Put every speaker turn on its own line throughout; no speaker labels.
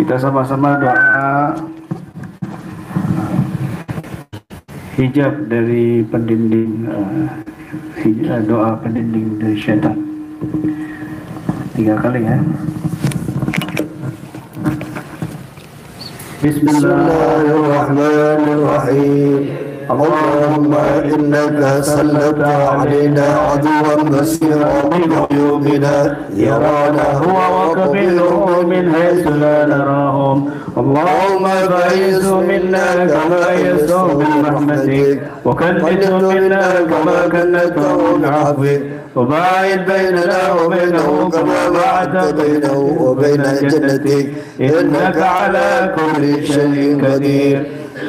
Kita sama-sama doa hijab dari pendinding, doa pendinding dari syaitan 3 kali ya.
Bismillahirrahmanirrahim. Allahumma innaka sallata alaina aduwan basira min uyubina yarana huwa wa qabiluhu min haythu la narahum. Allahumma fa'izu minna kama yasu min rahmatik wa kannitu minna kama kannatahu min afwik وباعد بيننا وبينه كما باعدت بينه وبين جنتك إنك على كل شيء قدير.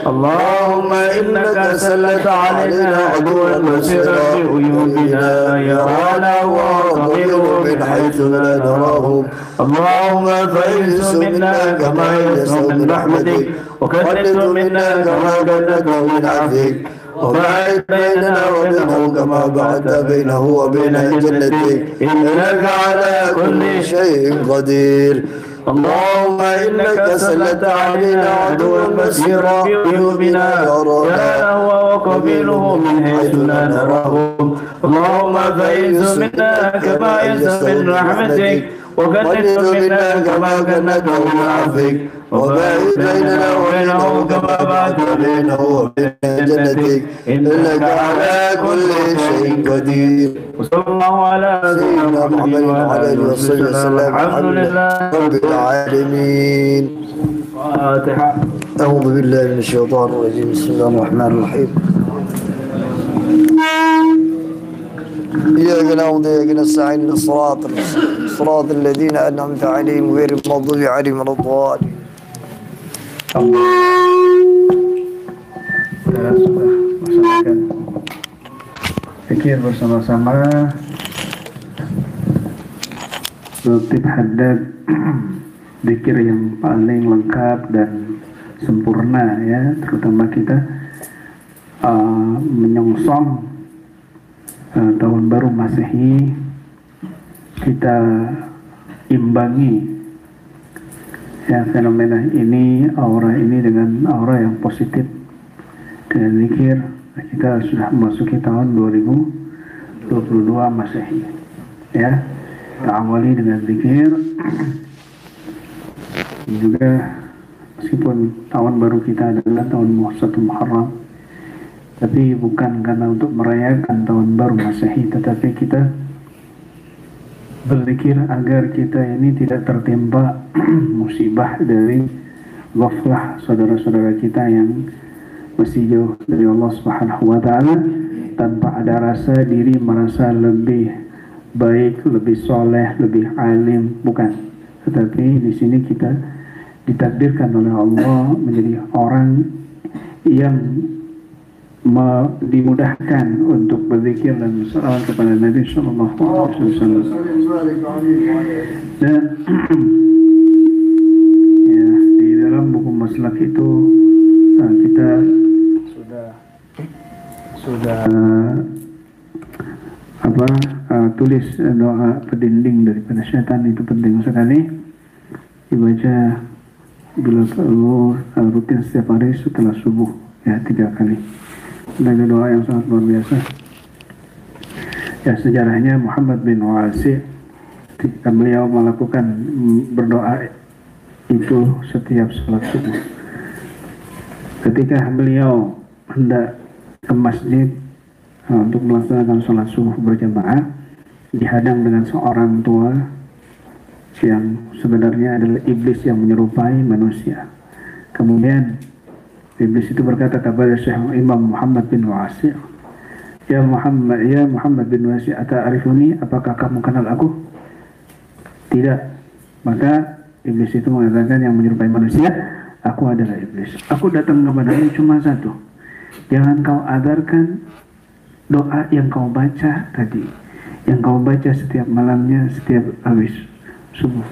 اللهم إنك سلت علينا عدوا بصيرا بعيوبنا يرانا وقبله من حيث لا نراهم. اللهم فإنس منا كما يسر من رحمتك وكنت منا كما كنت من عفوك وباعد بيننا وبينه كما بعدت بينه وبين جنتك إنك على كل شيء قدير. اللهم إنك سلت علينا عدوا بصيرا بعيوبنا يرانا هو وقبيله من حيث لا نراهم. اللهم فإنس منا كما يسر من رحمتك وكنت منا كما كنت من عفوك وباعد بيننا وبينه كما بعدت بينه وبين جنتك إنك على كل شيء قدير.
وصلى الله على
سيدنا محمد وعلى آله وصحبه وسلم.
الحمد لله
رب العالمين.
فاتحة.
أعوذ بالله من الشيطان الرجيم. بسم الله الرحمن الرحيم. إياك نعبد وإياك نستعين صراط الذين أنعمت عليهم غير المغضوب عليهم ولا الضالين.
Kita sudah melaksanakan zikir bersama-sama. Tertib haddad, zikir yang paling lengkap dan sempurna ya, terutama kita menyongsong tahun baru Masehi. Kita imbangi ya fenomena ini, aura ini dengan aura yang positif dengan zikir. Kita sudah memasuki tahun 2022 Masehi ya. Kita awali dengan zikir juga, meskipun tahun baru kita adalah tahun 1 Muharram, tapi bukan karena untuk merayakan tahun baru Masehi, tetapi kita berzikir agar kita ini tidak tertimpa musibah dari ghaflah saudara-saudara kita yang masih jauh dari Allah Subhanahu wa taala, tanpa ada rasa diri merasa lebih baik, lebih soleh, lebih alim, bukan. Tetapi di sini kita ditakdirkan oleh Allah menjadi orang yang dimudahkan untuk berzikir dan bersalawat kepada Nabi Sallallahu Alaihi Wasallam. Dan ya, di dalam buku Maslak itu kita sudah tulis doa pendinding daripada syaitan. Itu penting sekali dibaca bila perlu, rutin setiap hari setelah subuh ya, 3 kali. Dan doa yang sangat luar biasa. Ya, sejarahnya Muhammad bin Wasi, ketika beliau melakukan berdoa itu setiap salat subuh. Ketika beliau hendak ke masjid untuk melaksanakan salat subuh berjamaah, dihadang dengan seorang tua yang sebenarnya adalah iblis yang menyerupai manusia. Kemudian iblis itu berkata kepada Syekh Imam Muhammad bin Wasi', ya Muhammad bin Wasi', ata'arifuni, apakah kamu kenal aku? Tidak. Maka iblis itu mengatakan, yang menyerupai manusia, aku adalah iblis. Aku datang kepadamu cuma satu, jangan kau adarkan doa yang kau baca tadi, yang kau baca setiap malamnya, setiap habis subuh,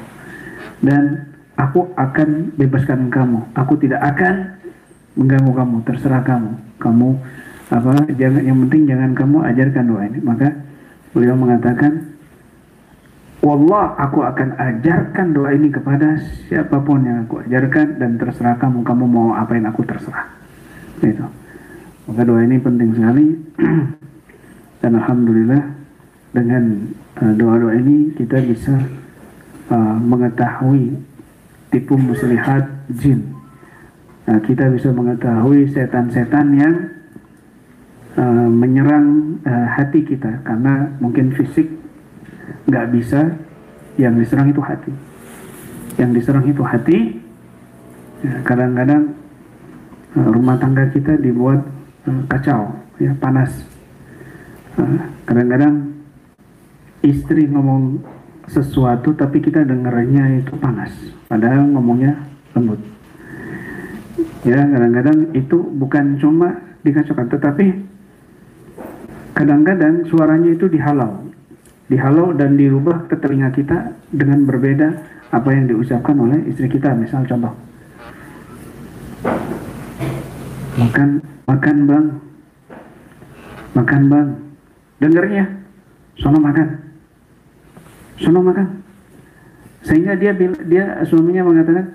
dan aku akan bebaskan kamu. Aku tidak akan mengganggu kamu, terserah kamu jangan, yang penting jangan kamu ajarkan doa ini. Maka beliau mengatakan, Wallah, aku akan ajarkan doa ini kepada siapapun yang aku ajarkan, dan terserah kamu mau apain, aku terserah. Gitu. Maka doa ini penting sekali. Dan alhamdulillah dengan doa-doa ini kita bisa mengetahui tipu muslihat jin. Kita bisa mengetahui setan-setan yang menyerang hati kita, karena mungkin fisik nggak bisa, yang diserang itu hati. Yang diserang itu hati. Ya, kadang-kadang rumah tangga kita dibuat kacau, ya, panas. Kadang-kadang istri ngomong sesuatu tapi kita dengarnya itu panas, padahal ngomongnya lembut. Ya, kadang-kadang itu bukan cuma dikacaukan, tetapi kadang-kadang suaranya itu dihalau dan dirubah ke telinga kita dengan berbeda apa yang diucapkan oleh istri kita. Misal contoh, makan bang, dengarnya sono makan, sehingga dia suaminya mengatakan,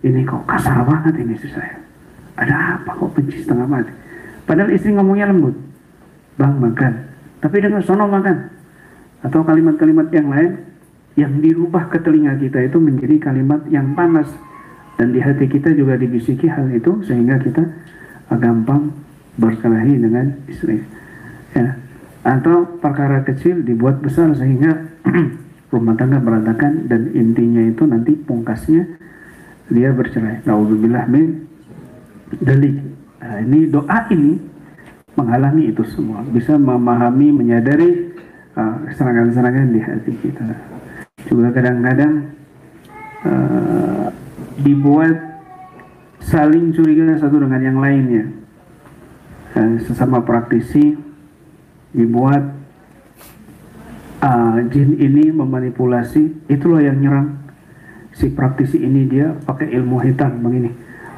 ini kok kasar banget ini istri saya, ada apa kok benci setengah mati, padahal istri ngomongnya lembut, bang makan, tapi dengar sono makan. Atau kalimat-kalimat yang lain yang dirubah ke telinga kita itu menjadi kalimat yang panas, dan di hati kita juga dibisiki hal itu, sehingga kita gampang berkelahi dengan istri, ya. Atau perkara kecil dibuat besar sehingga rumah tangga berantakan, dan intinya itu nanti pungkasnya dia bercerai. Nauzubillah min dzalik. Nah, ini doa ini menghalangi itu semua, bisa memahami, menyadari serangan-serangan di hati kita. Juga kadang-kadang dibuat saling curiga satu dengan yang lainnya. Sesama praktisi dibuat jin ini memanipulasi, itu loh yang nyerang si praktisi ini, dia pakai ilmu hitam begini.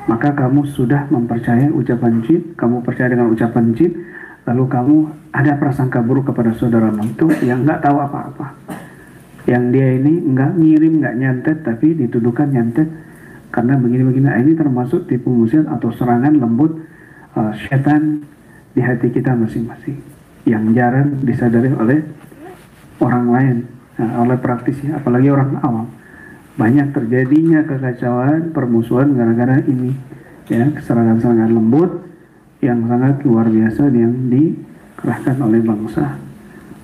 Maka kamu sudah mempercayai ucapan jin, kamu percaya dengan ucapan jin, lalu kamu ada prasangka buruk kepada saudaramu itu yang nggak tahu apa-apa, yang dia ini nggak ngirim, nggak nyantet, tapi dituduhkan nyantet karena begini-begini. Ini termasuk tipu muslihat atau serangan lembut setan di hati kita masing-masing, yang jarang disadari oleh orang lain, oleh praktisi, apalagi orang awam. Banyak terjadinya kekacauan, permusuhan gara-gara ini, ya, serangan-serangan lembut yang sangat luar biasa yang dikerahkan oleh bangsa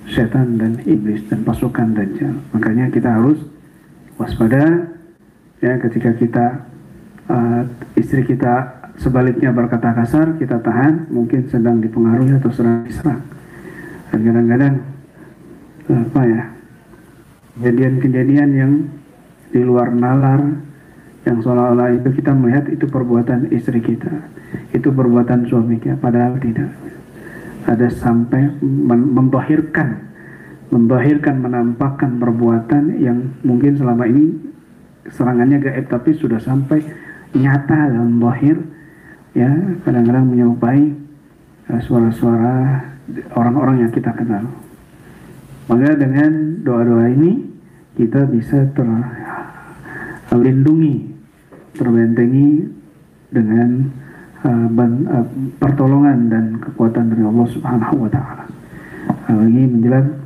setan dan iblis dan pasukan Dajjal. Makanya kita harus waspada, ya, ketika istri kita sebaliknya berkata kasar, kita tahan, mungkin sedang dipengaruhi atau sedang diserang. Dan kadang-kadang kejadian-kejadian yang di luar nalar, yang seolah-olah itu kita melihat itu perbuatan istri kita, itu perbuatan suami kita, padahal tidak. Ada sampai membahirkan, menampakkan perbuatan yang mungkin selama ini serangannya gaib, tapi sudah sampai nyata dalam bahir, ya, kadang-kadang menyerupai suara-suara orang-orang yang kita kenal. Maka dengan doa-doa ini kita bisa terlindungi, terbentengi dengan pertolongan dan kekuatan dari Allah Subhanahu wa Ta'ala. Lagi menjelang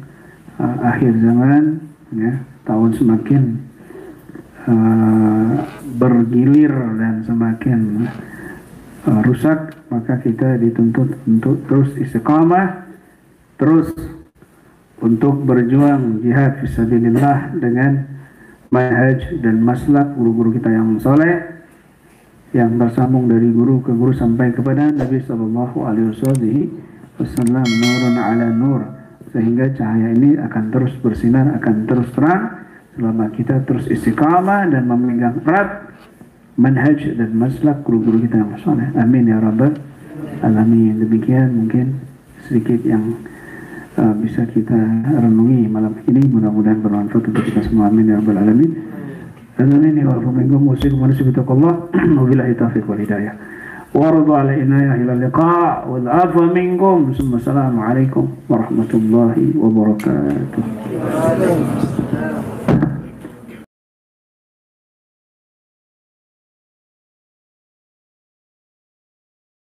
akhir zaman, ya, tahun semakin bergilir dan semakin rusak, maka kita dituntut untuk terus istiqamah, terus untuk berjuang jihad fisabilillah dengan manhaj dan maslak guru-guru kita yang soleh, yang bersambung dari guru ke guru sampai kepada Nabi Sallallahu Alaihi Wasallam, nurun ala nur, sehingga cahaya ini akan terus bersinar, akan terus terang selama kita terus istiqamah dan memegang erat manhaj dan maslak guru-guru kita yang soleh. Amin ya rabbal alamin. Demikian mungkin sedikit yang bisa kita renungi malam ini, mudah-mudahan bermanfaat untuk kita semua. Amin ya rabbal alamin. Amin ya rabbal alamin. Musikum wa nasibitakallah wa billahi taufiq wal hidayah. Wa alaina ila liqa wal afa minkum. Assalamualaikum warahmatullahi wabarakatuh.